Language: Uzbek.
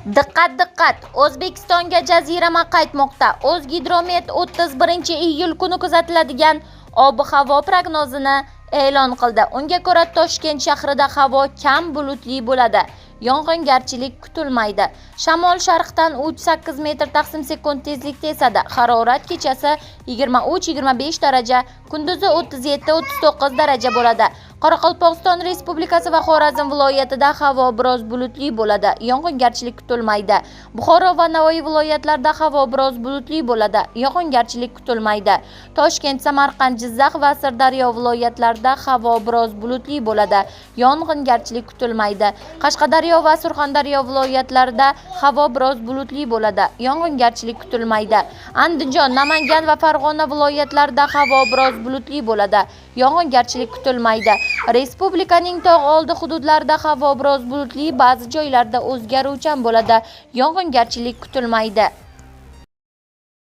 Diqqat diqqat! O'zbekistonga jazirama qaytmoqda. O'zgidromet 31-iyul kuni kuzatiladigan ob-havo prognozini e'lon qildi. Unga ko'ra Toshkent shahrida havo kam bulutli bo'ladi. Yog'ingarchilik kutilmaydi. Shamol sharqdan 3-8 metr/sekund tezlikda esadi. Harorat kechasi 23-25 daraja, kunduzi 37-39 daraja bo'ladi. Qoraqalpog'iston Respublikasi va Xorazm viloyatida havo biroz bulutli bo'ladi. Yog'ingarchilik kutilmaydi. Buxoro va Navoiy viloyatlarida havo biroz bulutli bo'ladi. Yog'ingarchilik kutilmaydi. Toshkent, Samarqand, Jizzax va Sirdaryo viloyatlarida havo biroz bulutli bo'ladi. Yog'ingarchilik kutilmaydi. Qashqadaryo va Surxondaryo viloyatlarida havo biroz bulutli bo'ladi. Yog'ingarchilik kutilmaydi. Andijon, Namangan va Farg'ona viloyatlarida havo biroz bulutli bo'ladi. Yog'ingarchilik kutilmaydi. Respublikaning tog' oldi hududlarida havo biroz bulutli, ba'zi joylarda o'zgaruvchan bo'ladi. Yog'ingarchilik kutilmaydi.